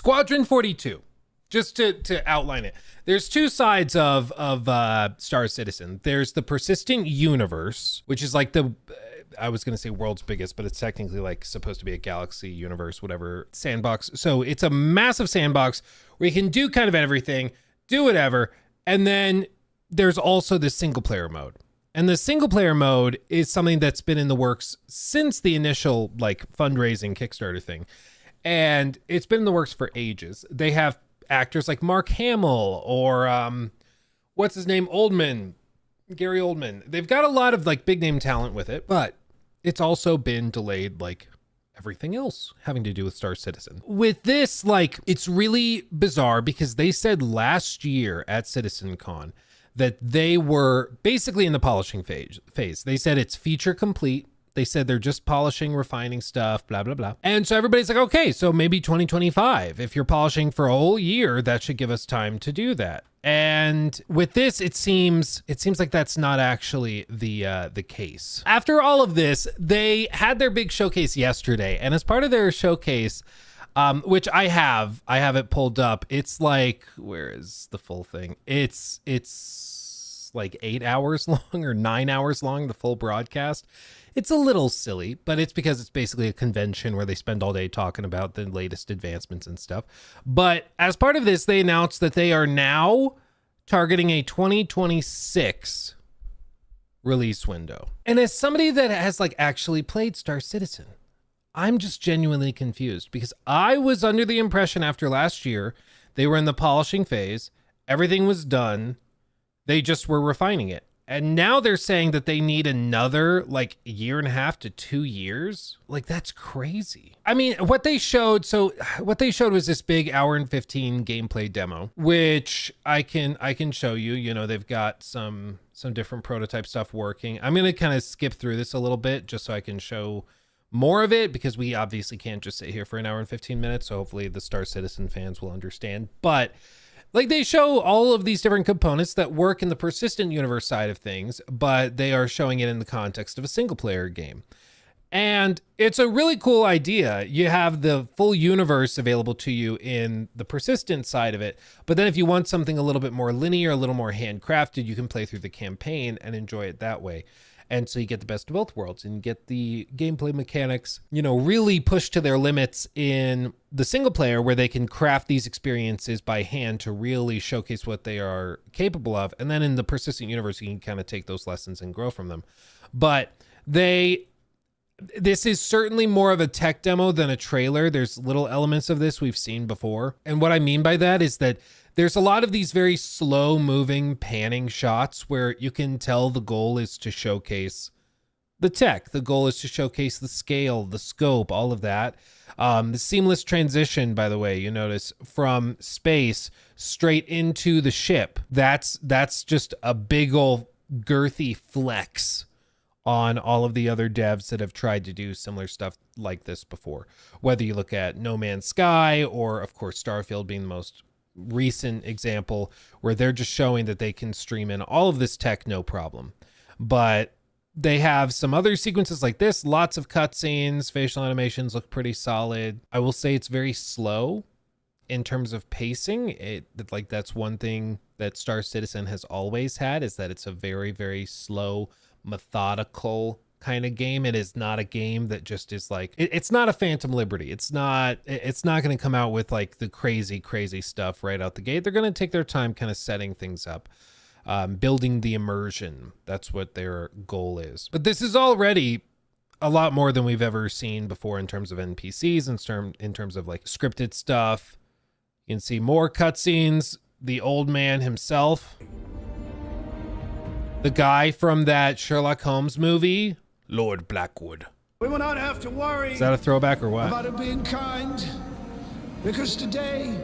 Squadron 42. Just to outline it, there's two sides of Star Citizen. There's the persistent universe, which is like I was going to say world's biggest, but it's technically like supposed to be a galaxy universe, whatever, sandbox. So it's a massive sandbox where you can do kind of everything, do whatever. And then there's also the single player mode. And the single player mode is something that's been in the works since the initial like fundraising Kickstarter thing. And it's been in the works for ages. They have actors like Mark Hamill or what's his name? Gary Oldman. They've got a lot of like big name talent with it, but it's also been delayed like everything else having to do with Star Citizen. With this, like, it's really bizarre because they said last year at CitizenCon that they were basically in the polishing phase. They said it's feature complete. They said they're just polishing, refining stuff, blah, blah, blah. And so everybody's like, okay, so maybe 2025. If you're polishing for a whole year, that should give us time to do that. And with this, it seems like that's not actually the case. After all of this, they had their big showcase yesterday. And as part of their showcase, which I have it pulled up. It's like, where is the full thing? It's like 8 hours long or 9 hours long, the full broadcast. It's a little silly, but it's because it's basically a convention where they spend all day talking about the latest advancements and stuff. But as part of this, they announced that they are now targeting a 2026 release window. And as somebody that has like actually played Star Citizen, I'm just genuinely confused because I was under the impression after last year, they were in the polishing phase. Everything was done. They just were refining it. And now they're saying that they need another like 1.5 to 2 years. Like, that's crazy. I mean, what they showed was this big 1:15 gameplay demo, which I can show you. You know, they've got some different prototype stuff working. I'm going to kind of skip through this a little bit just so I can show more of it because we obviously can't just sit here for 1 hour and 15 minutes. So hopefully the Star Citizen fans will understand. But like, they show all of these different components that work in the persistent universe side of things, but they are showing it in the context of a single player game. And it's a really cool idea. You have the full universe available to you in the persistent side of it. But then if you want something a little bit more linear, a little more handcrafted, you can play through the campaign and enjoy it that way. And so you get the best of both worlds and you get the gameplay mechanics, you know, really pushed to their limits in the single player where they can craft these experiences by hand to really showcase what they are capable of. And then in the persistent universe, you can kind of take those lessons and grow from them. But this is certainly more of a tech demo than a trailer. There's little elements of this we've seen before. And what I mean by that is that there's a lot of these very slow moving panning shots where you can tell the goal is to showcase the tech. The goal is to showcase the scale, the scope, all of that. The seamless transition, by the way, you notice from space straight into the ship. That's just a big old girthy flex on all of the other devs that have tried to do similar stuff like this before. Whether you look at No Man's Sky or, of course, Starfield being the most recent example where they're just showing that they can stream in all of this tech no problem. But they have some other sequences like this, lots of cutscenes, facial animations look pretty solid. I will say it's very slow in terms of pacing. That's one thing that Star Citizen has always had, is that it's a very, very slow, methodical kind of game. It is not a game that just is like, it's not a Phantom Liberty. It's not going to come out with like the crazy stuff right out the gate. They're going to take their time kind of setting things up, building the immersion. That's what their goal is. But this is already a lot more than we've ever seen before in terms of NPCs, in terms of like scripted stuff. You can see more cutscenes. The old man himself, the guy from that Sherlock Holmes movie, Lord Blackwood. We will not have to worry. Is that a throwback or what? About it being kind, because today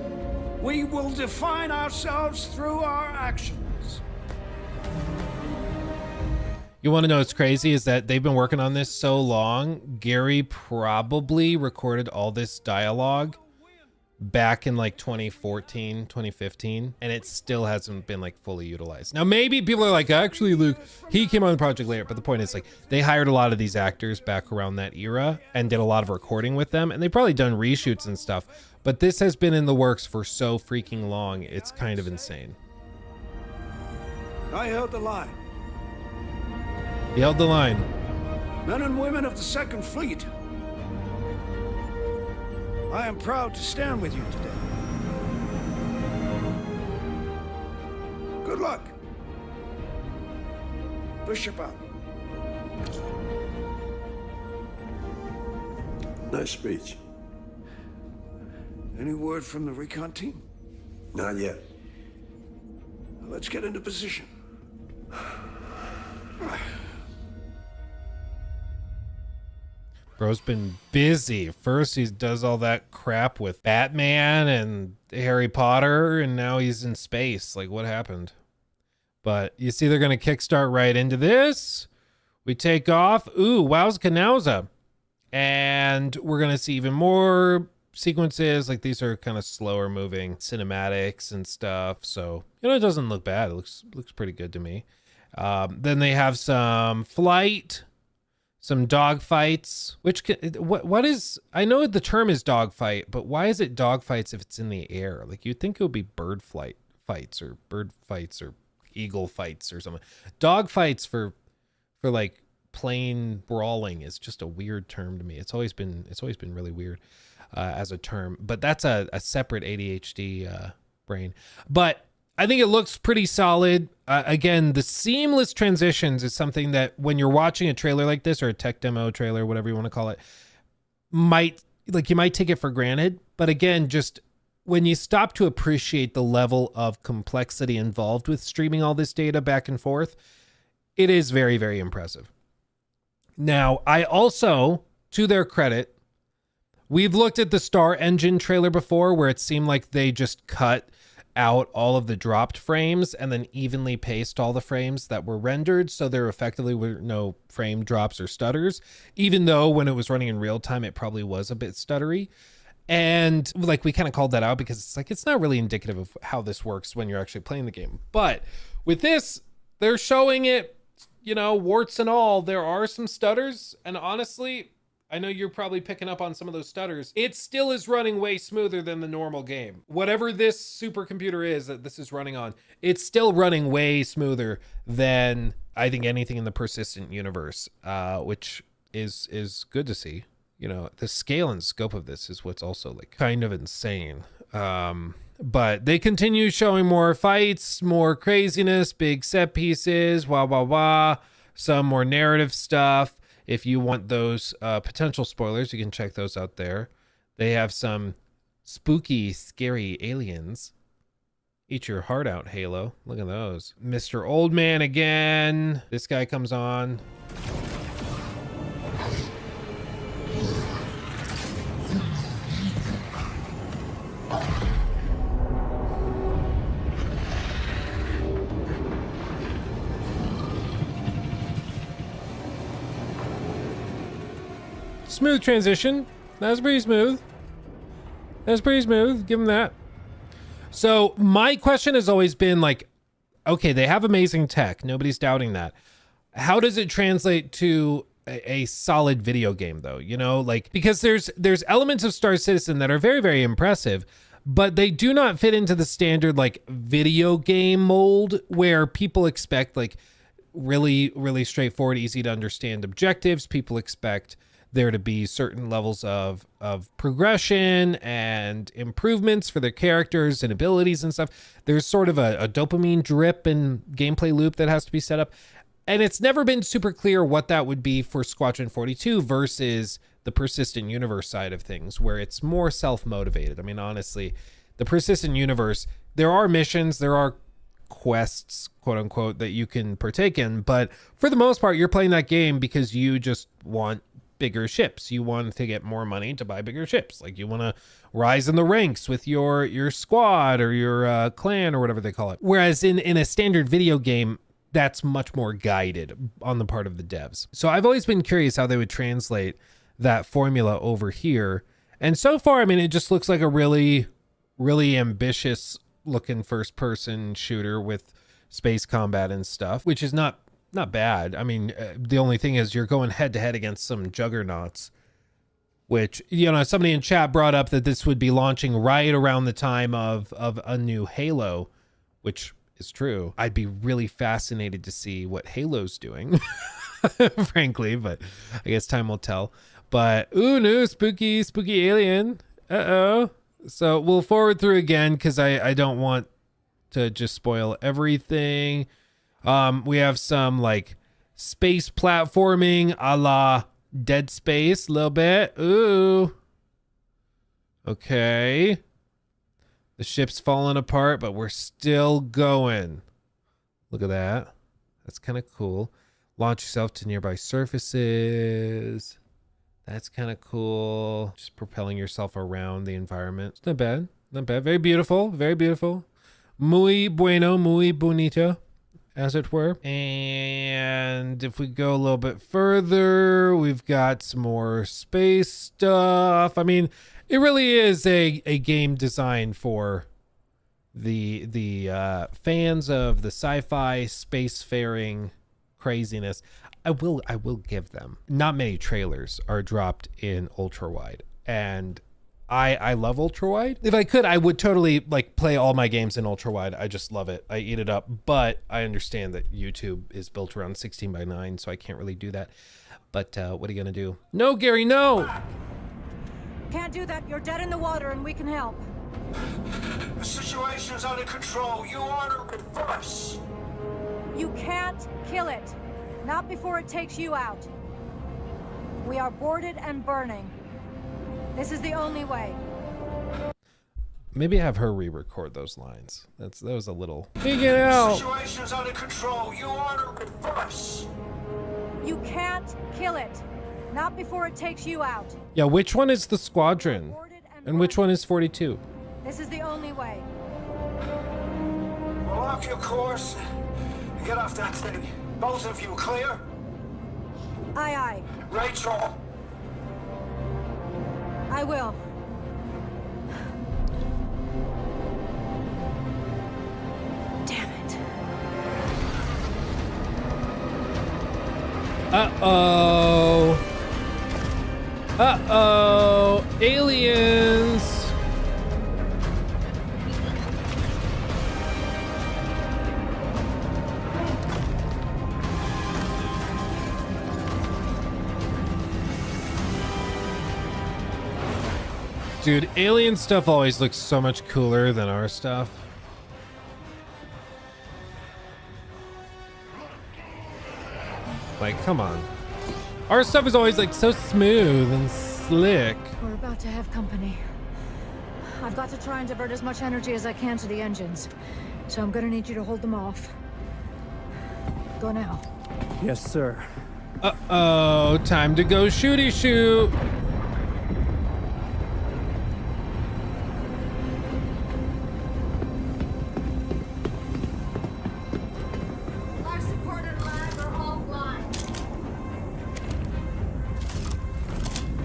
we will define ourselves through our actions. You want to know what's crazy is that they've been working on this so long. Gary probably recorded all this dialogue back in like 2014, 2015, and it still hasn't been like fully utilized. Now, maybe people are like, actually, Luke, he came on the project later, but the point is like they hired a lot of these actors back around that era and did a lot of recording with them, and they've probably done reshoots and stuff, but this has been in the works for so freaking long, it's kind of insane. I held the line. He held the line. Men and women of the Second Fleet, I am proud to stand with you today. Good luck. Bishop out. Nice speech. Any word from the recon team? Not yet. Let's get into position. Bro's been busy. First he does all that crap with Batman and Harry Potter, and now he's in space. Like, what happened? But you see they're going to kickstart right into this. We take off. Ooh, wowza kanowza. And we're going to see even more sequences. Like, these are kind of slower moving cinematics and stuff. So, you know, it doesn't look bad. It looks pretty good to me. Then they have some flight. Some dog fights, which what is, I know the term is dog fight, but why is it dog fights if it's in the air? Like, you'd think it would be bird fights or eagle fights or something. Dog fights for like plain brawling is just a weird term to me. It's always been really weird as a term, but that's a separate ADHD brain. But I think it looks pretty solid. Again, the seamless transitions is something that when you're watching a trailer like this, or a tech demo trailer, whatever you want to call it, you might take it for granted. But again, just when you stop to appreciate the level of complexity involved with streaming all this data back and forth, it is very, very impressive. Now, I also, to their credit, we've looked at the Star Engine trailer before where it seemed like they just cut out all of the dropped frames and then evenly paced all the frames that were rendered, so there effectively were no frame drops or stutters, even though when it was running in real time it probably was a bit stuttery. And like, we kind of called that out because it's like, it's not really indicative of how this works when you're actually playing the game. But with this, they're showing it, you know, warts and all. There are some stutters, and honestly, I know you're probably picking up on some of those stutters. It still is running way smoother than the normal game. Whatever this supercomputer is that this is running on, it's still running way smoother than I think anything in the persistent universe, which is good to see. You know, the scale and scope of this is what's also like kind of insane. But they continue showing more fights, more craziness, big set pieces, some more narrative stuff. If you want those potential spoilers, you can check those out there. They have some spooky, scary aliens. Eat your heart out, Halo. Look at those. Mr. Old Man again. This guy comes on. Smooth transition. That's pretty smooth. Give them that. So my question has always been like, okay, they have amazing tech. Nobody's doubting that. How does it translate to a solid video game though? You know, like, because there's elements of Star Citizen that are very, very impressive, but they do not fit into the standard like video game mold where people expect like really, really straightforward, easy to understand objectives. People expect there to be certain levels of progression and improvements for their characters and abilities and stuff. There's sort of a dopamine drip and gameplay loop that has to be set up. And it's never been super clear what that would be for Squadron 42 versus the persistent universe side of things, where it's more self-motivated. I mean, honestly, the persistent universe, there are missions, there are quests, quote unquote, that you can partake in. But for the most part, you're playing that game because you just want bigger ships. You want to get more money to buy bigger ships. Like, you want to rise in the ranks with your squad or your clan or whatever they call it. Whereas in a standard video game, that's much more guided on the part of the devs. So I've always been curious how they would translate that formula over here. And so far, I mean, it just looks like a really, really ambitious looking first person shooter with space combat and stuff, which is not bad. I mean, the only thing is you're going head to head against some juggernauts, which, you know, somebody in chat brought up that this would be launching right around the time of a new Halo, which is true. I'd be really fascinated to see what Halo's doing, frankly, but I guess time will tell. But, ooh, no, spooky alien. Uh-oh. So we'll forward through again because I don't want to just spoil everything. We have some, like, space platforming a la Dead Space a little bit. Ooh. Okay. The ship's falling apart, but we're still going. Look at that. That's kind of cool. Launch yourself to nearby surfaces. That's kind of cool. Just propelling yourself around the environment. It's not bad. Not bad. Very beautiful. Very beautiful. Muy bueno, muy bonito, as it were. And if we go a little bit further, we've got some more space stuff. I mean, it really is a game designed for the fans of the sci-fi spacefaring craziness. I will give them. Not many trailers are dropped in ultra wide, and I love ultra wide. If I could, I would totally like play all my games in ultra wide. I just love it. I eat it up. But I understand that YouTube is built around 16:9, so I can't really do that. But what are you gonna do? No, Gary, no. Can't do that. You're dead in the water, and we can help. The situation's under control. You are to reverse. You can't kill it. Not before it takes you out. We are boarded and burning. This is the only way. Maybe have her re-record those lines. That was a little. Figure it out. The situation's under control. You are to reverse. You can't kill it. Not before it takes you out. Yeah, which one is the Squadron? Boarded And which one is 42? This is the only way. Well, lock your course and get off that thing. Both of you clear? Aye, aye. Rachel. I will. Damn it. Uh-oh. Uh-oh. Aliens. Dude, alien stuff always looks so much cooler than our stuff. Like, come on. Our stuff is always like so smooth and slick. We're about to have company. I've got to try and divert as much energy as I can to the engines. So I'm gonna need you to hold them off. Go now. Yes, sir. Uh-oh, time to go shooty shoot. Life support and lab are offline.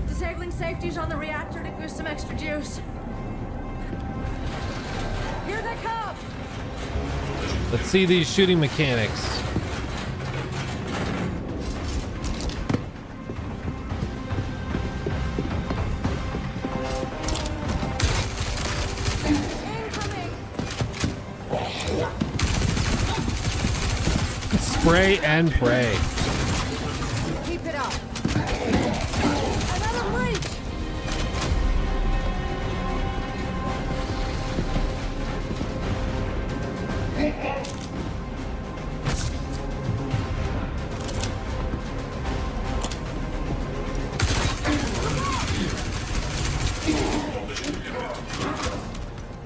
Disabling safeties on the reactor to boost some extra juice. Here they come! Let's see these shooting mechanics. Incoming! Spray and pray. Keep it up. Another breach!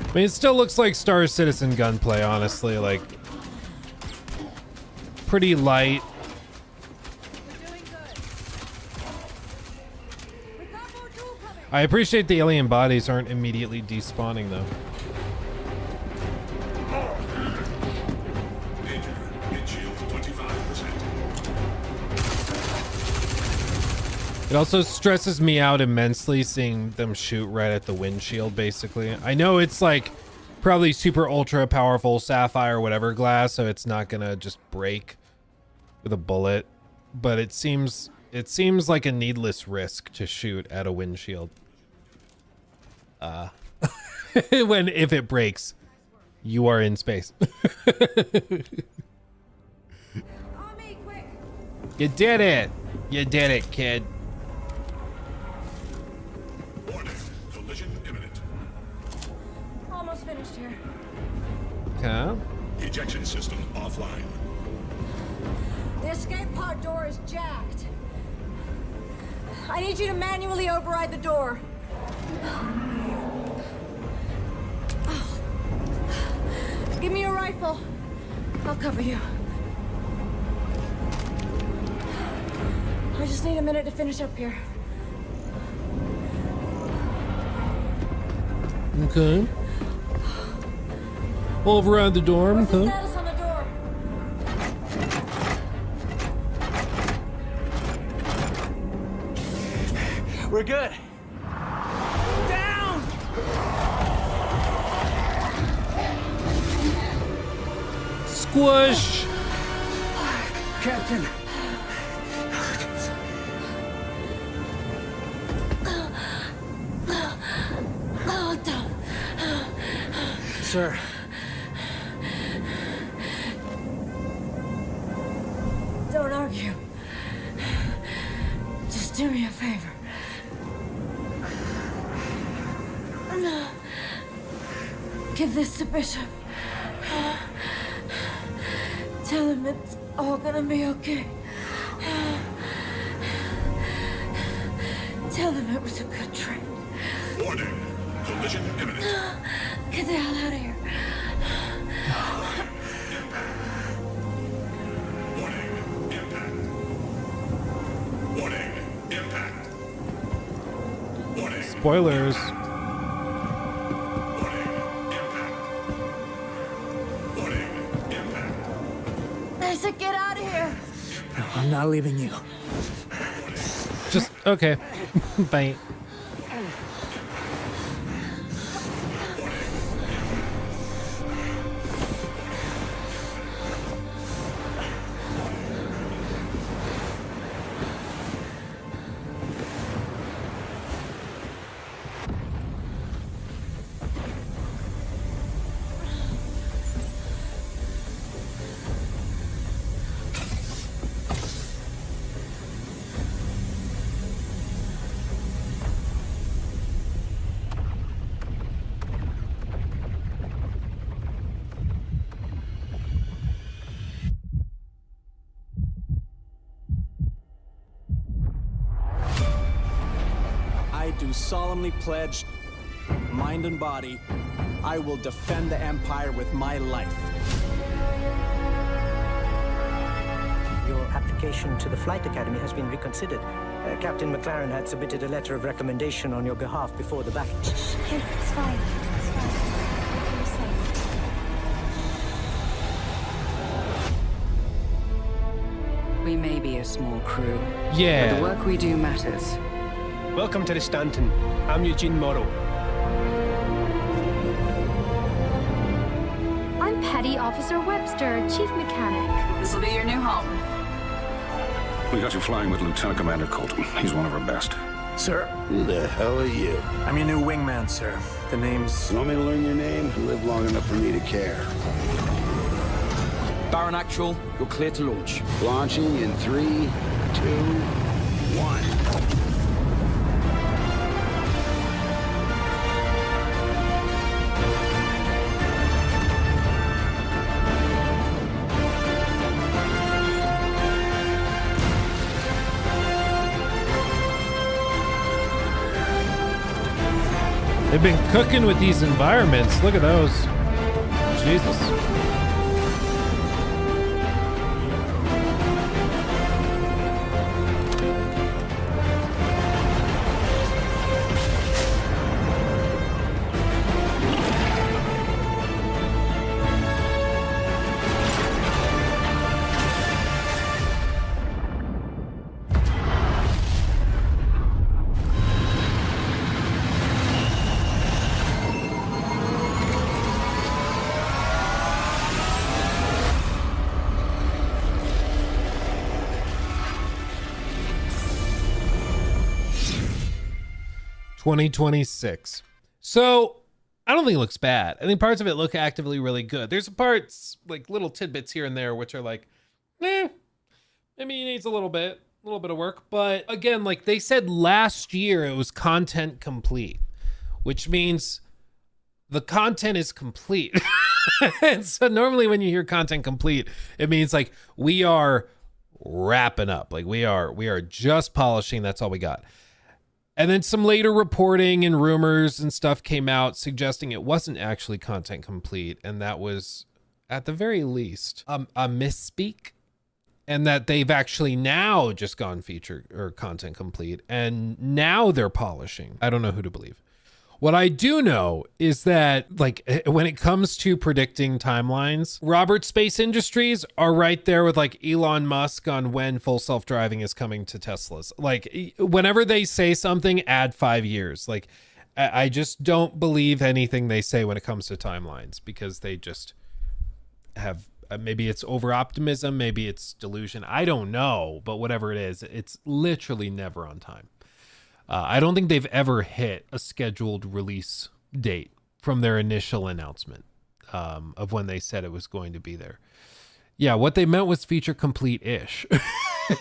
I mean, it still looks like Star Citizen gunplay, honestly. Like, pretty light. We're doing good. We've got more fuel coming! I appreciate the alien bodies aren't immediately despawning, though. Danger. Hit shield 25%. It also stresses me out immensely seeing them shoot right at the windshield, basically. I know it's like probably super ultra powerful sapphire whatever glass, so it's not gonna just break with a bullet, but it seems like a needless risk to shoot at a windshield. If it breaks, you are in space. You did it! You did it, kid. Warning, collision imminent. Almost finished here. Huh? Ejection system offline. The escape pod door is jacked. I need you to manually override the door. Give me your rifle. I'll cover you. I just need a minute to finish up here. Okay. Override the dorm, What's the huh? status on the door? We're good. Down! Squish! Captain. Sir. Don't argue. Just do me a favor. Give this to Bishop. Tell him it's all gonna be okay. Tell him it was a good trip. Warning, collision imminent. Get the hell out of here. Warning, impact. Warning, impact. Warning. Spoilers. Warning, impact. Warning, impact. I said get out of here. No, I'm not leaving you. Just, okay. Bye. I do solemnly pledge, mind and body, I will defend the Empire with my life. Your application to the Flight Academy has been reconsidered. Captain McLaren had submitted a letter of recommendation on your behalf before the battle. Hey, it's fine. It's fine. You're safe. We may be a small crew, but the Yeah. work we do matters. Welcome to the Stanton. I'm Eugene Morrow. I'm Petty Officer Webster, Chief Mechanic. This will be your new home. We got you flying with Lieutenant Commander Colton. He's one of our best. Sir, Who the hell are you? I'm your new wingman, sir. The name's... You want me to learn your name? Live long enough for me to care. Baron Actual, you're clear to launch. Launching in 3, 2, 1. They've been cooking with these environments. Look at those. Jesus. 2026. So I don't think it looks bad. I think parts of it look actively really good. There's parts, like little tidbits here and there, which are like, maybe it needs a little bit of work. But again, like they said last year, it was content complete, which means the content is complete. And so normally when you hear content complete, it means like we are wrapping up. Like we are just polishing. That's all we got. And then some later reporting and rumors and stuff came out suggesting it wasn't actually content complete. And that was at the very least a misspeak, and that they've actually now just gone feature or content complete. And now they're polishing. I don't know who to believe. What I do know is that, like, when it comes to predicting timelines, Robert Space Industries are right there with like Elon Musk on when full self-driving is coming to Teslas. Like, whenever they say something, add 5 years. Like, I just don't believe anything they say when it comes to timelines, because they just have, maybe it's over optimism, maybe it's delusion. I don't know, but whatever it is, it's literally never on time. I don't think they've ever hit a scheduled release date from their initial announcement of when they said it was going to be there. Yeah, what they meant was feature complete-ish.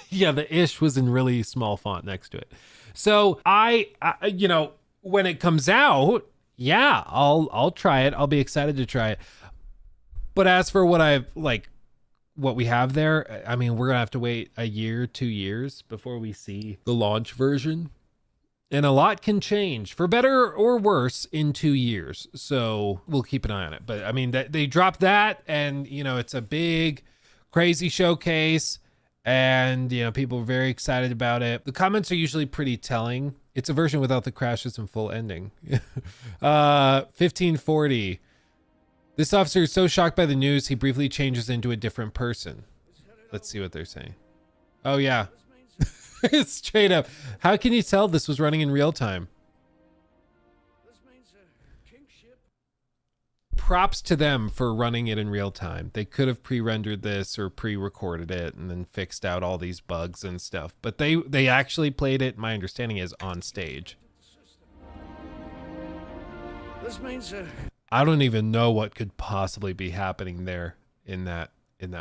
Yeah, the ish was in really small font next to it. So I you know, when it comes out, yeah, I'll try it. I'll be excited to try it. But as for what we have there, I mean, we're gonna have to wait a year, 2 years before we see the launch version. And a lot can change for better or worse in 2 years. So we'll keep an eye on it. But I mean, they dropped that, and, you know, it's a big, crazy showcase, and, you know, people are very excited about it. The comments are usually pretty telling. It's a version without the crashes and full ending. 1540. This officer is so shocked by the news, he briefly changes into a different person. Let's see what they're saying. Oh, yeah. Straight up. How can you tell this was running in real time? Props to them for running it in real time. They could have pre-rendered this or pre-recorded it and then fixed out all these bugs and stuff. But they actually played it, my understanding is, on stage. This means I don't even know what could possibly be happening there in that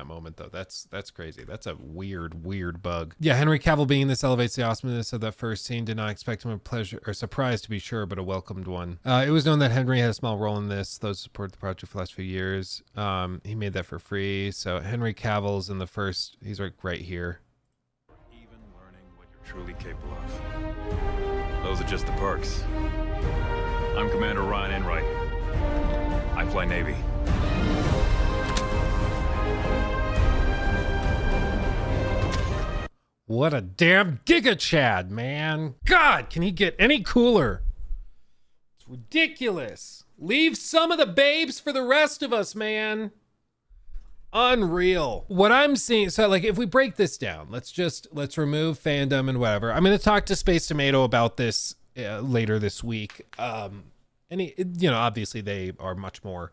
moment, though. That's crazy. That's a weird bug. Yeah, Henry Cavill being this elevates the awesomeness of that first scene. Did not expect him a pleasure or surprise, to be sure, but a welcomed one. It was known that Henry had a small role in this. Those who supported the project for the last few years. He made that for free. So Henry Cavill's in the first. He's right here. Even learning what you're truly capable of. Those are just the perks. I'm Commander Ryan Enright. I fly Navy. What a damn Giga Chad, man. God, can he get any cooler? It's ridiculous. Leave some of the babes for the rest of us, man. Unreal. What I'm seeing, so like if we break this down, let's remove fandom and whatever. I'm going to talk to Space Tomato about this later this week. And he, you know, obviously they are much more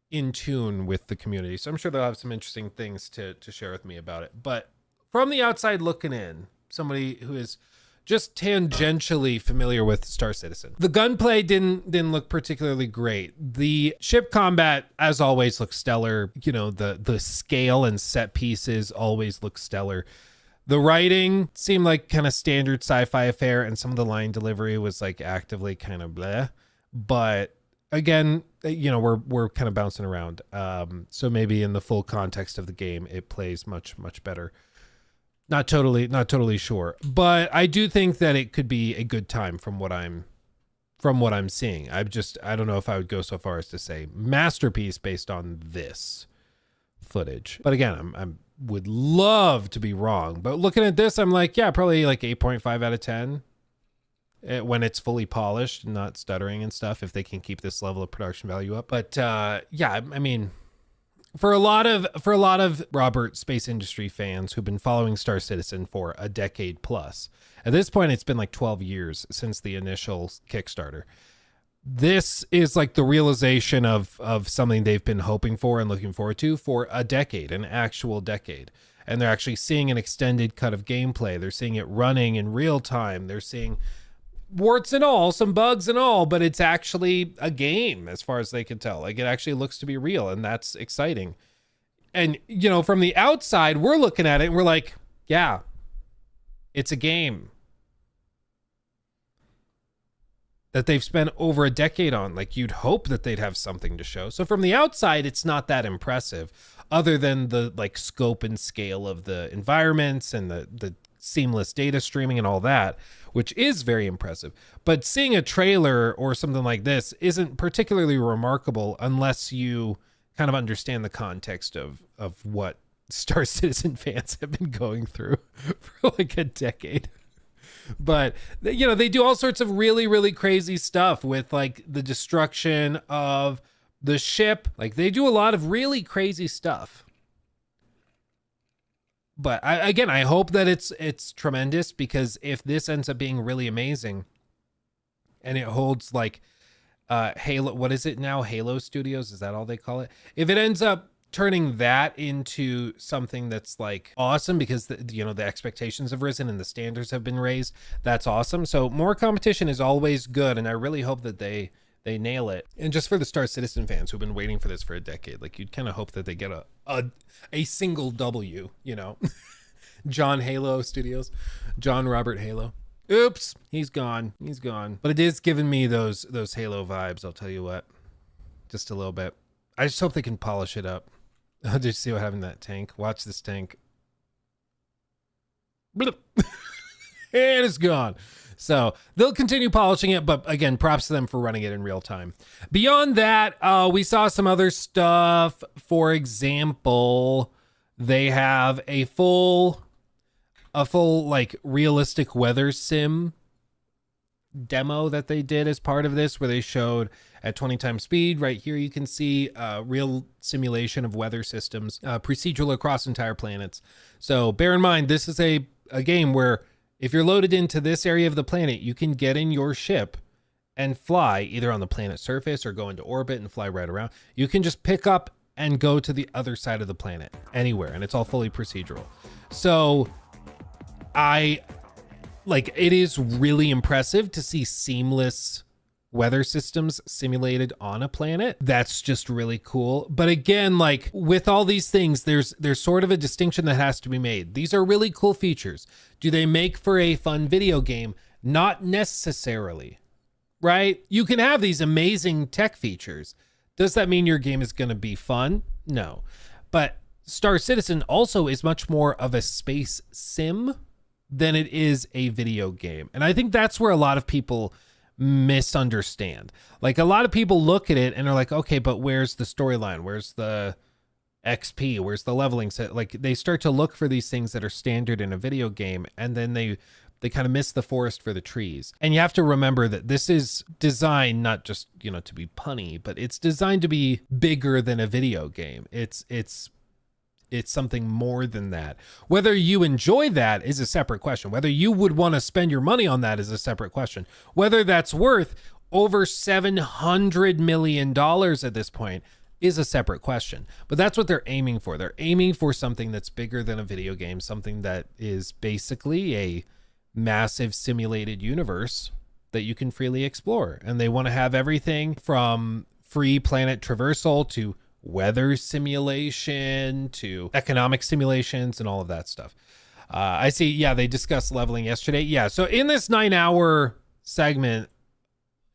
in tune with the community, so I'm sure they'll have some interesting things to share with me about it. But from the outside looking in, somebody who is just tangentially familiar with Star Citizen, the gunplay didn't look particularly great. The ship combat, as always, looks stellar. You know, the scale and set pieces always look stellar. The writing seemed like kind of standard sci-fi affair, and some of the line delivery was like actively kind of bleh. But again, you know, we're kind of bouncing around. So maybe in the full context of the game, it plays much better. Not totally sure, but I do think that it could be a good time from what I'm seeing. I don't know if I would go so far as to say masterpiece based on this footage. But again, I would love to be wrong. But looking at this, I'm like, yeah, probably like 8.5 out of 10 when it's fully polished and not stuttering and stuff, if they can keep this level of production value up. But yeah, I mean, for a lot of Robert Space Industry fans who've been following Star Citizen for a decade plus, at this point it's been like 12 years since the initial Kickstarter. This is like the realization of something they've been hoping for and looking forward to for a decade, an actual decade. And they're actually seeing an extended cut of gameplay. They're seeing it running in real time. They're seeing warts and all, some bugs and all, but it's actually a game as far as they can tell. Like, it actually looks to be real, and that's exciting. And, you know, from the outside, we're looking at it and we're like, yeah, it's a game that they've spent over a decade on. Like, you'd hope that they'd have something to show. So from the outside, it's not that impressive, other than the like scope and scale of the environments and the seamless data streaming and all that, which is very impressive. But seeing a trailer or something like this isn't particularly remarkable unless you kind of understand the context of what Star Citizen fans have been going through for like a decade. But, you know, they do all sorts of really, really crazy stuff with like the destruction of the ship. Like, they do a lot of really crazy stuff. But I hope that it's tremendous, because if this ends up being really amazing and it holds like Halo, what is it now? Halo Studios, is that all they call it? If it ends up turning that into something that's like awesome, because the expectations have risen and the standards have been raised, that's awesome. So more competition is always good, and I really hope that they nail it. And just for the Star Citizen fans who've been waiting for this for a decade, like, you'd kind of hope that they get a single W, you know. John Robert Halo. Oops, he's gone. But it is giving me those Halo vibes, I'll tell you what. Just a little bit. I just hope they can polish it up. I'll just see what happened to that tank. Watch this tank. Bloop. And it's gone. So they'll continue polishing it, but again, props to them for running it in real time. Beyond that, we saw some other stuff. For example, they have a full like realistic weather sim demo that they did as part of this, where they showed at 20 times speed. Right here you can see real simulation of weather systems, procedural across entire planets. So bear in mind, this is a game where if you're loaded into this area of the planet, you can get in your ship and fly either on the planet's surface or go into orbit and fly right around. You can just pick up and go to the other side of the planet anywhere, and it's all fully procedural. So it is really impressive to see seamless weather systems simulated on a planet. That's just really cool. But again, like with all these things, there's sort of a distinction that has to be made. These are really cool features. Do they make for a fun video game? Not necessarily, right? You can have these amazing tech features. Does that mean your game is going to be fun? No. But Star Citizen also is much more of a space sim than it is a video game. And I think that's where a lot of people misunderstand. Like, a lot of people look at it and are like, okay, but where's the storyline? Where's the XP? Where's the leveling set? Like, they start to look for these things that are standard in a video game, and then they kind of miss the forest for the trees. And you have to remember that this is designed not just, to be punny, but it's designed to be bigger than a video game. It's something more than that. Whether you enjoy that is a separate question. Whether you would want to spend your money on that is a separate question. Whether that's worth over $700 million at this point is a separate question. But that's what they're aiming for. They're aiming for something that's bigger than a video game, something that is basically a massive simulated universe that you can freely explore. And they want to have everything from free planet traversal to weather simulation to economic simulations and all of that stuff. I see. Yeah, they discussed leveling yesterday. Yeah. So in this 9-hour segment,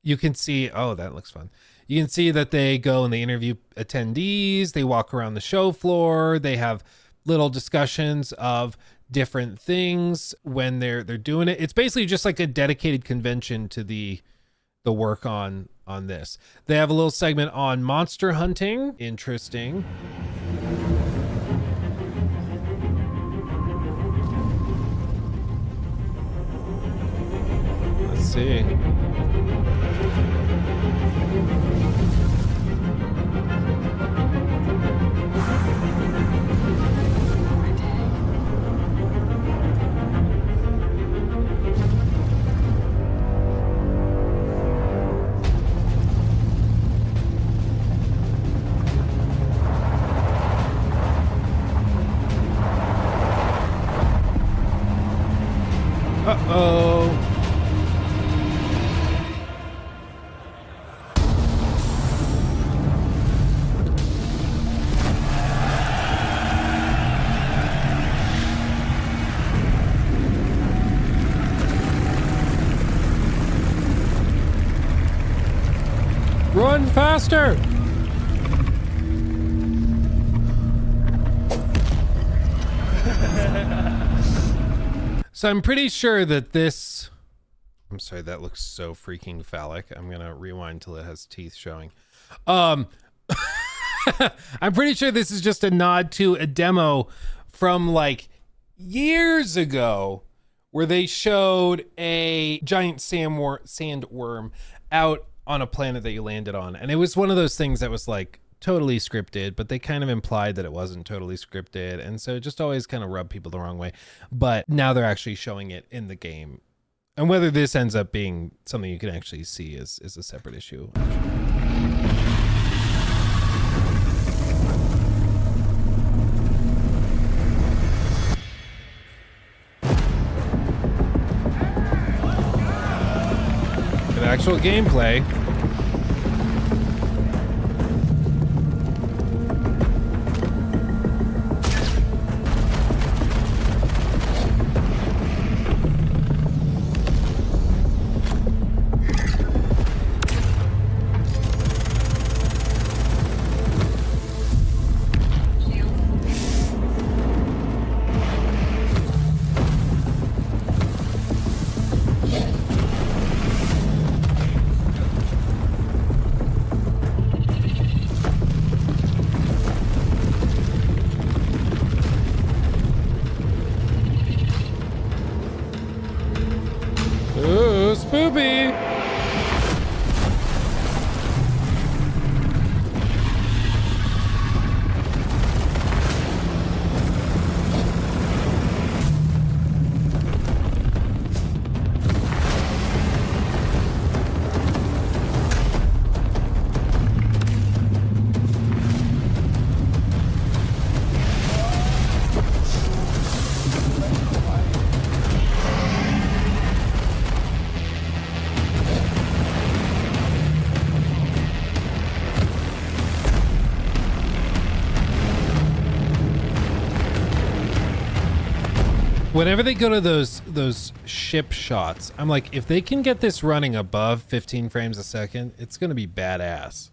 you can see, oh, that looks fun. You can see that they go and they interview attendees. They walk around the show floor. They have little discussions of different things when they're doing it. It's basically just like a dedicated convention to the work on this. They have a little segment on monster hunting. Interesting. Let's see. Uh-oh. faster! So I'm pretty sure that this... I'm sorry, that looks so freaking phallic. I'm gonna rewind till it has teeth showing. I'm pretty sure this is just a nod to a demo from like years ago where they showed a giant sandworm out on a planet that you landed on. And it was one of those things that was like totally scripted, but they kind of implied that it wasn't totally scripted. And so it just always kind of rubbed people the wrong way. But now they're actually showing it in the game. And whether this ends up being something you can actually see is a separate issue. An actual gameplay. Ooh, spoopy. Whenever they go to those ship shots, I'm like, if they can get this running above 15 frames a second, it's gonna be badass.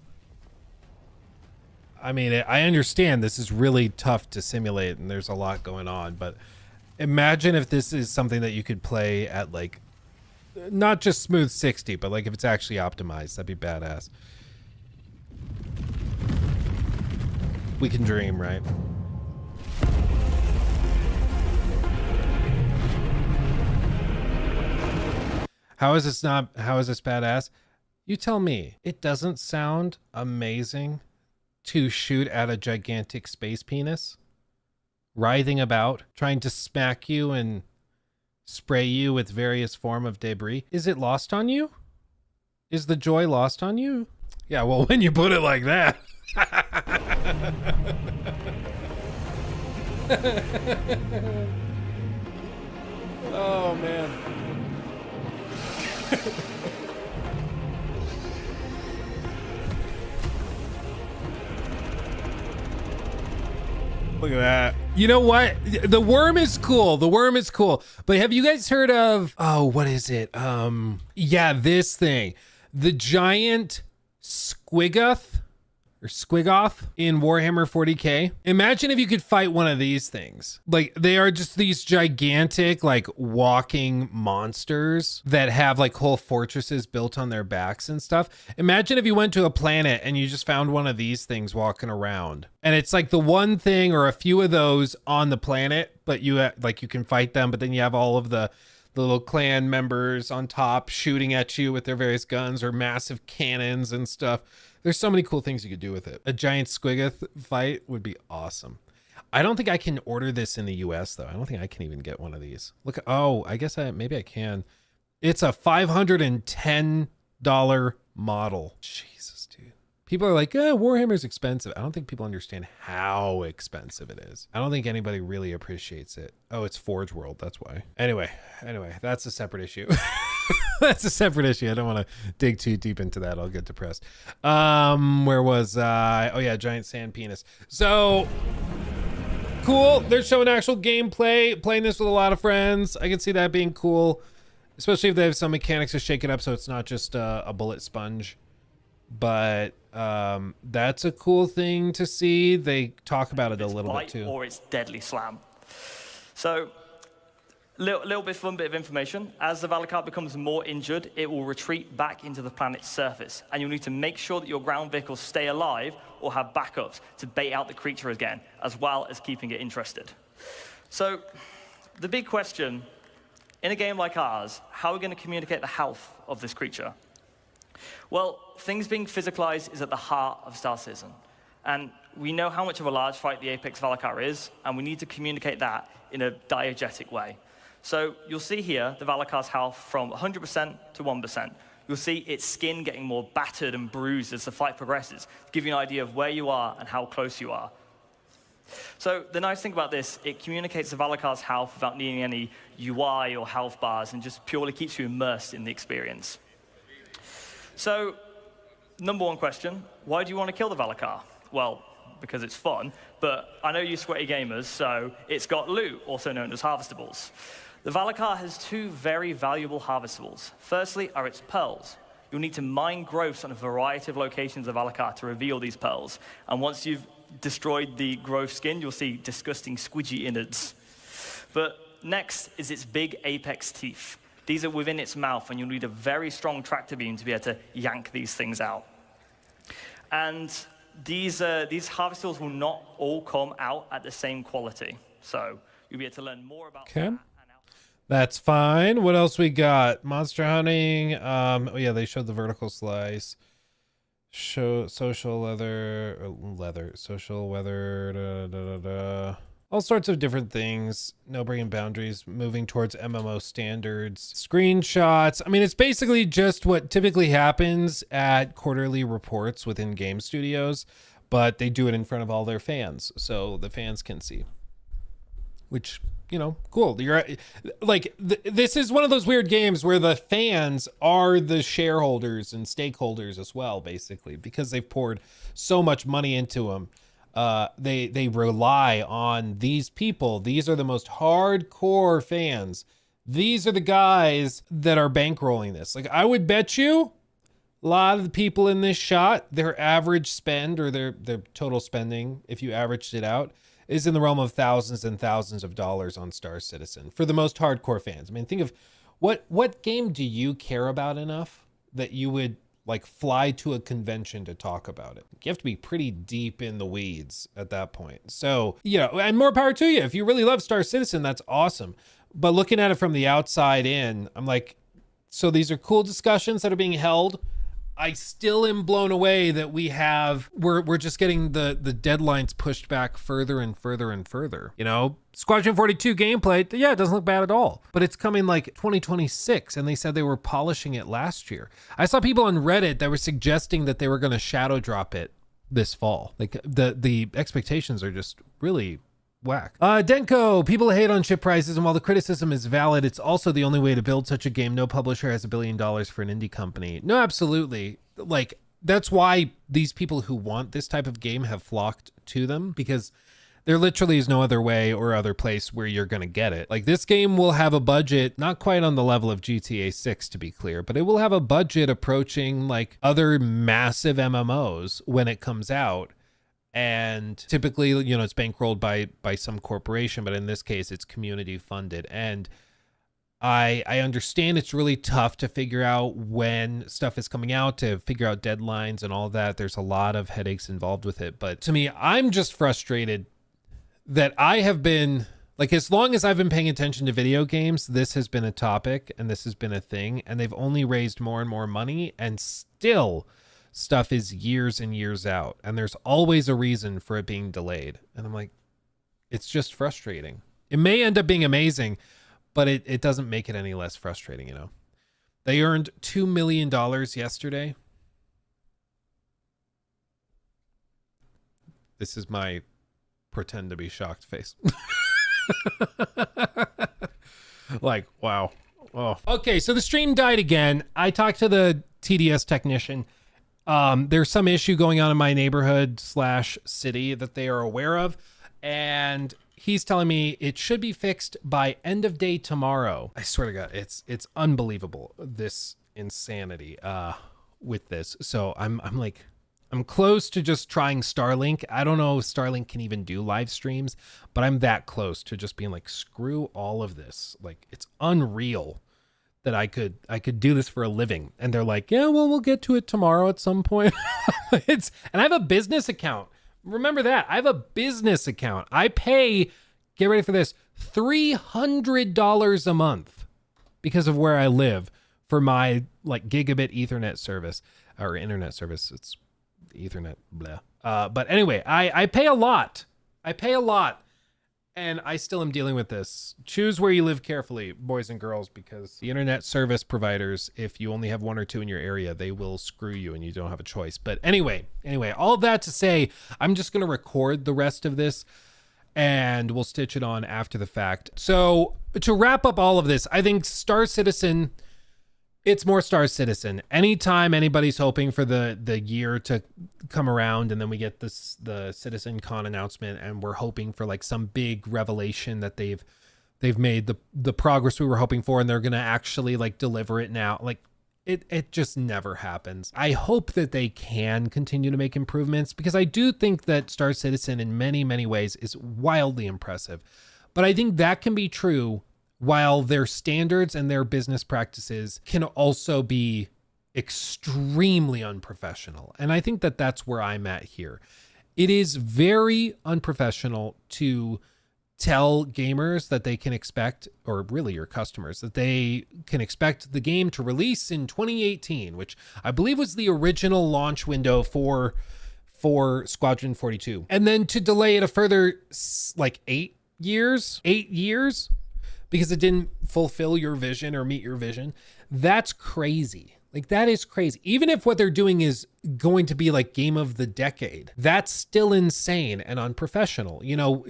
I mean, I understand this is really tough to simulate and there's a lot going on, but imagine if this is something that you could play at like, not just smooth 60, but like if it's actually optimized, that'd be badass. We can dream, right? How is this badass? You tell me. It doesn't sound amazing to shoot at a gigantic space penis writhing about, trying to smack you and spray you with various form of debris. Is it lost on you? Is the joy lost on you? Yeah, well, when you put it like that. Oh, man. Look at that. You know what? The worm is cool. The worm is cool. But have you guys heard of, oh, what is it? Yeah, this thing. The giant squiggoth or squiggoth in Warhammer 40K. Imagine if you could fight one of these things. Like, they are just these gigantic, like, walking monsters that have like whole fortresses built on their backs and stuff. Imagine if you went to a planet and you just found one of these things walking around. And it's like the one thing or a few of those on the planet, but you like you can fight them, but then you have all of the little clan members on top shooting at you with their various guns or massive cannons and stuff. There's so many cool things you could do with it. A giant squiggoth fight would be awesome. I don't think I can order this in the US though. I don't think I can even get one of these. Look, oh, I guess maybe I can. It's a $510 model. Jesus, dude. People are like, Warhammer's expensive. I don't think people understand how expensive it is. I don't think anybody really appreciates it. Oh, it's Forge World, that's why. Anyway, that's a separate issue. That's a separate issue. I don't want to dig too deep into that. I'll get depressed. Where was I? Oh yeah, giant sand penis. So cool. They're showing actual gameplay, playing this with a lot of friends. I can see that being cool, especially if they have some mechanics to shake it up so it's not just a bullet sponge. But That's a cool thing to see. They talk about it a little bit bite too. Or its deadly slam. So, little bit fun bit of information. As the Valakar becomes more injured, it will retreat back into the planet's surface, and you'll need to make sure that your ground vehicles stay alive or have backups to bait out the creature again, as well as keeping it interested. So, the big question, in a game like ours, how are we going to communicate the health of this creature? Well, things being physicalized is at the heart of Star Citizen. And we know how much of a large fight the Apex Valakar is, and we need to communicate that in a diegetic way. So you'll see here the Valakar's health from 100% to 1%. You'll see its skin getting more battered and bruised as the fight progresses, to give you an idea of where you are and how close you are. So the nice thing about this, it communicates the Valakar's health without needing any UI or health bars, and just purely keeps you immersed in the experience. So, number one question, why do you want to kill the Valakar? Well, because it's fun, but I know you sweaty gamers, so it's got loot, also known as harvestables. The Valakar has two very valuable harvestables. Firstly are its pearls. You'll need to mine growths on a variety of locations of Valakar to reveal these pearls. And once you've destroyed the growth skin, you'll see disgusting squidgy innards. But next is its big apex teeth. These are within its mouth, and you'll need a very strong tractor beam to be able to yank these things out. And these harvestables will not all come out at the same quality. So you'll be able to learn more about that. That's fine. What else we got? Monster hunting. Oh yeah, they showed the vertical slice. Show social social weather. All sorts of different things. No breaking boundaries. Moving towards MMO standards. Screenshots. I mean, it's basically just what typically happens at quarterly reports within game studios, but they do it in front of all their fans, so the fans can see. Which, you know, cool. You're like, this is one of those weird games where the fans are the shareholders and stakeholders as well, basically, because they've poured so much money into them. They rely on these people. These are the most hardcore fans. These are the guys that are bankrolling this. Like, I would bet you a lot of the people in this shot, their average spend, or their total spending, if you averaged it out, is in the realm of thousands and thousands of dollars on Star Citizen for the most hardcore fans. I mean, think of what game do you care about enough that you would like fly to a convention to talk about it? You have to be pretty deep in the weeds at that point. So, you know, and more power to you. If you really love Star Citizen, that's awesome. But looking at it from the outside in, I'm like, so these are cool discussions that are being held. I still am blown away that we're just getting the deadlines pushed back further and further and further. You know, Squadron 42 gameplay, yeah, it doesn't look bad at all, but it's coming like 2026, and they said they were polishing it last year. I saw people on Reddit that were suggesting that they were going to shadow drop it this fall. Like the expectations are just really whack. Denko, people hate on chip prices, and while the criticism is valid, it's also the only way to build such a game. No publisher has $1 billion for an indie company. No, absolutely. Like, that's why these people who want this type of game have flocked to them, because there literally is no other way or other place where you're going to get it. Like, this game will have a budget, not quite on the level of GTA 6 to be clear, but it will have a budget approaching like other massive MMOs when it comes out. And typically, you know, it's bankrolled by some corporation, but in this case, it's community funded. And I understand it's really tough to figure out when stuff is coming out, to figure out deadlines and all that. There's a lot of headaches involved with it. But to me, I'm just frustrated that I have been, like, as long as I've been paying attention to video games, this has been a topic and this has been a thing. And they've only raised more and more money, and still stuff is years and years out, and there's always a reason for it being delayed. And I'm like, it's just frustrating. It may end up being amazing, but it doesn't make it any less frustrating, you know. They earned $2 million yesterday. This is my pretend to be shocked face. Like, wow. Oh. Okay, so the stream died again. I talked to the TDS technician. There's some issue going on in my neighborhood / city that they are aware of, and he's telling me it should be fixed by end of day tomorrow. I swear to God, it's unbelievable, this insanity with this. So I'm I'm close to just trying Starlink. I don't know if Starlink can even do live streams, but I'm that close to just being like, screw all of this. Like, it's unreal that I could do this for a living. And they're like, yeah, well, we'll get to it tomorrow at some point. And I have a business account. Remember that. I have a business account. I pay, get ready for this, $300 a month because of where I live for my like gigabit Ethernet service or internet service. It's Ethernet, blah. But anyway, I pay a lot. I pay a lot. And I still am dealing with this. Choose where you live carefully, boys and girls, because the internet service providers, if you only have one or two in your area, they will screw you and you don't have a choice. But anyway, all that to say, I'm just going to record the rest of this and we'll stitch it on after the fact. So to wrap up all of this, I think Star Citizen, it's more Star Citizen. Anytime anybody's hoping for the year to come around and then we get the CitizenCon announcement and we're hoping for like some big revelation that they've made the progress we were hoping for and they're going to actually like deliver it now. Like it just never happens. I hope that they can continue to make improvements because I do think that Star Citizen in many, many ways is wildly impressive. But I think that can be true while their standards and their business practices can also be extremely unprofessional. And I think that that's where I'm at here. It is very unprofessional to tell gamers that they can expect, or really your customers, that they can expect the game to release in 2018, which I believe was the original launch window for Squadron 42. And then to delay it a further like 8 years, because it didn't fulfill your vision or meet your vision. That's crazy. Like that is crazy. Even if what they're doing is going to be like game of the decade, that's still insane and unprofessional. You know,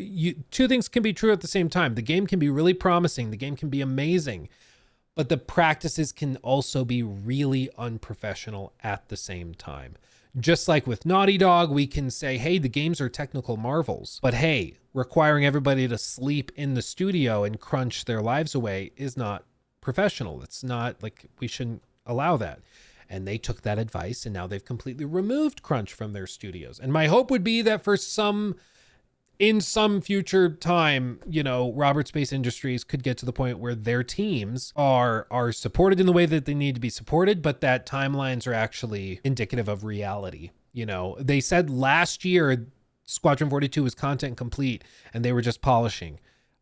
two things can be true at the same time. The game can be really promising. The game can be amazing, but the practices can also be really unprofessional at the same time. Just like with Naughty Dog, we can say, hey, the games are technical marvels, but hey, requiring everybody to sleep in the studio and crunch their lives away is not professional. It's not like we shouldn't allow that. And they took that advice and now they've completely removed crunch from their studios. And my hope would be that in some future time, you know, Robert Space Industries could get to the point where their teams are supported in the way that they need to be supported, but that timelines are actually indicative of reality. You know, they said last year Squadron 42 was content complete and they were just polishing.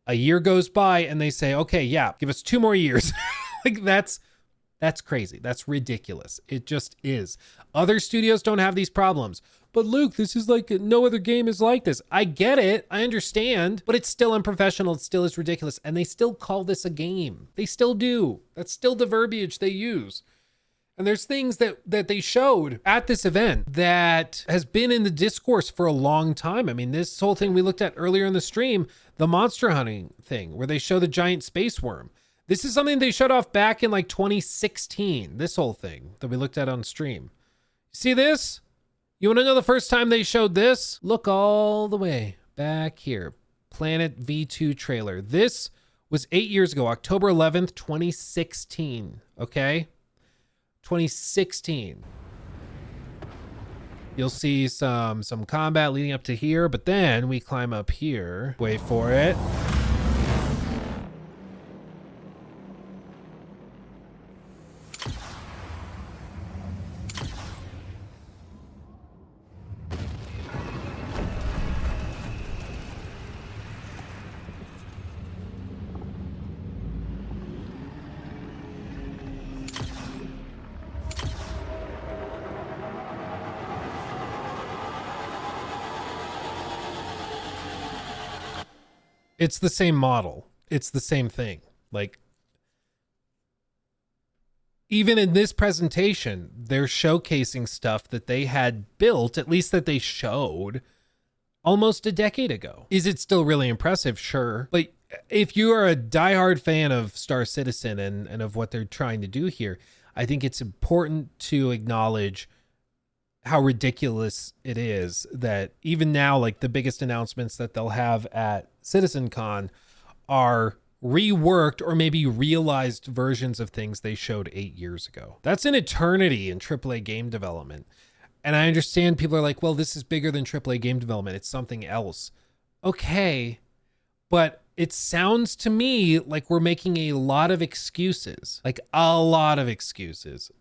A year goes by and they say, okay, yeah, give us 2 more years. Like that's crazy. That's ridiculous. It just is. Other studios don't have these problems. But Luke, this is like no other game is like this. I get it. I understand, but it's still unprofessional. It still is ridiculous. And they still call this a game. They still do. That's still the verbiage they use. And there's things that they showed at this event that has been in the discourse for a long time. I mean, this whole thing we looked at earlier in the stream, the monster hunting thing, where they show the giant space worm. This is something they showed off back in like 2016, this whole thing that we looked at on stream. See this? You want to know the first time they showed this? Look all the way back here. Planet V2 trailer. This was 8 years ago, October 11th, 2016. Okay? 2016. You'll see some combat leading up to here, but then we climb up here. Wait for it. It's the same model. It's the same thing. Like, even in this presentation, they're showcasing stuff that they had built, at least that they showed, almost a decade ago. Is it still really impressive? Sure. But if you are a diehard fan of Star Citizen and of what they're trying to do here, I think it's important to acknowledge how ridiculous it is that even now, like the biggest announcements that they'll have at CitizenCon are reworked or maybe realized versions of things they showed 8 years ago. That's an eternity in AAA game development. And I understand people are like, well, this is bigger than AAA game development. It's something else. Okay. But it sounds to me like we're making a lot of excuses, like a lot of excuses.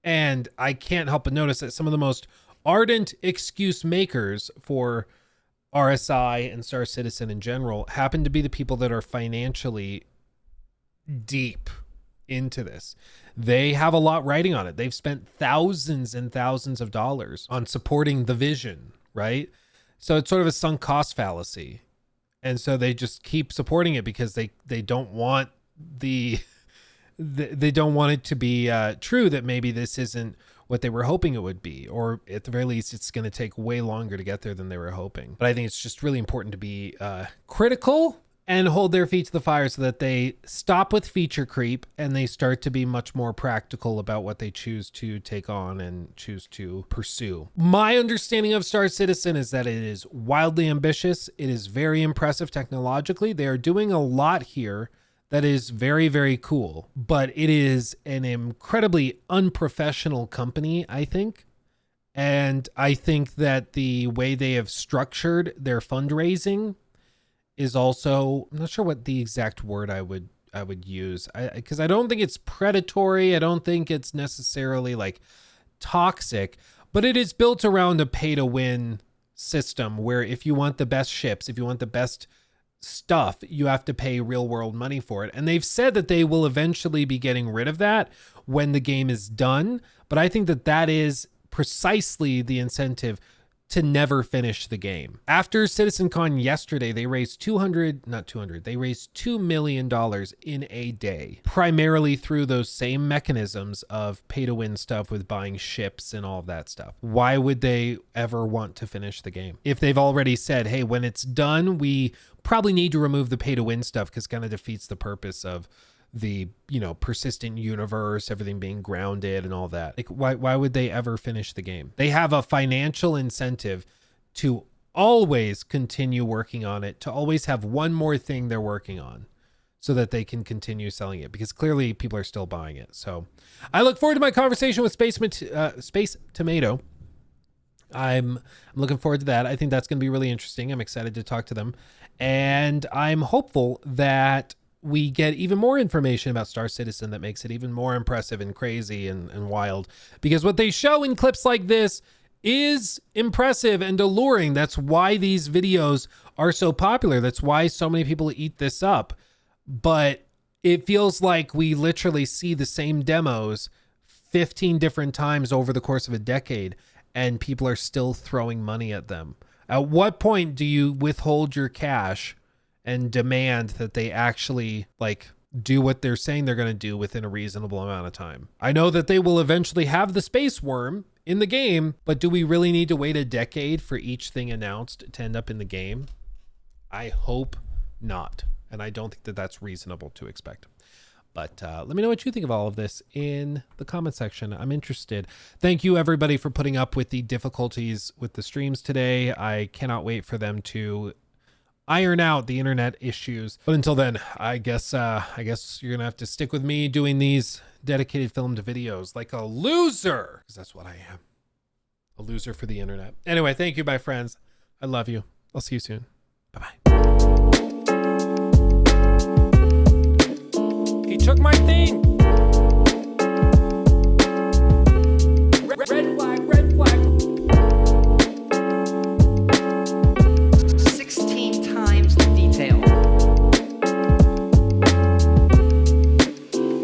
And I can't help but notice that some of the most ardent excuse makers for RSI and Star Citizen in general happen to be the people that are financially deep into this. They have a lot riding on it. They've spent thousands and thousands of dollars on supporting the vision, right? So it's sort of a sunk cost fallacy. And so they just keep supporting it because they don't want they don't want it to be true that maybe this isn't what they were hoping it would be, or at the very least, it's going to take way longer to get there than they were hoping. But I think it's just really important to be critical and hold their feet to the fire so that they stop with feature creep and they start to be much more practical about what they choose to take on and choose to pursue. My understanding of Star Citizen is that it is wildly ambitious. It is very impressive technologically. They are doing a lot here that is very, very cool, but it is an incredibly unprofessional company, I think. And I think that the way they have structured their fundraising is also, I'm not sure what the exact word I would use, because I don't think it's predatory. I don't think it's necessarily like toxic, but it is built around a pay to win system where if you want the best ships, if you want the best stuff, you have to pay real world money for it. And they've said that they will eventually be getting rid of that when the game is done. But I think that that is precisely the incentive to never finish the game. After CitizenCon yesterday, they raised they raised $2 million in a day, primarily through those same mechanisms of pay to win stuff with buying ships and all of that stuff. Why would they ever want to finish the game? If they've already said, hey, when it's done, we probably need to remove the pay to win stuff because it kind of defeats the purpose of the, persistent universe, everything being grounded and all that. Like, why would they ever finish the game? They have a financial incentive to always continue working on it, to always have one more thing they're working on so that they can continue selling it, because clearly people are still buying it. So I look forward to my conversation with Space Tomato. I'm looking forward to that. I think that's going to be really interesting. I'm excited to talk to them. And I'm hopeful that we get even more information about Star Citizen that makes it even more impressive and crazy and wild, because what they show in clips like this is impressive and alluring. That's why these videos are so popular. That's why so many people eat this up. But it feels like we literally see the same demos 15 different times over the course of a decade, and people are still throwing money at them. At what point do you withhold your cash and demand that they actually do what they're saying they're going to do within a reasonable amount of time? I know that they will eventually have the space worm in the game, but do we really need to wait a decade for each thing announced to end up in the game? I hope not. And I don't think that that's reasonable to expect. But let me know what you think of all of this in the comment section. I'm interested. Thank you, everybody, for putting up with the difficulties with the streams today. I cannot wait for them to iron out the internet issues. But until then, I guess you're gonna have to stick with me doing these dedicated filmed videos like a loser, because that's what I am, a loser for the internet. Anyway, thank you, my friends. I love you. I'll see you soon. Bye-bye.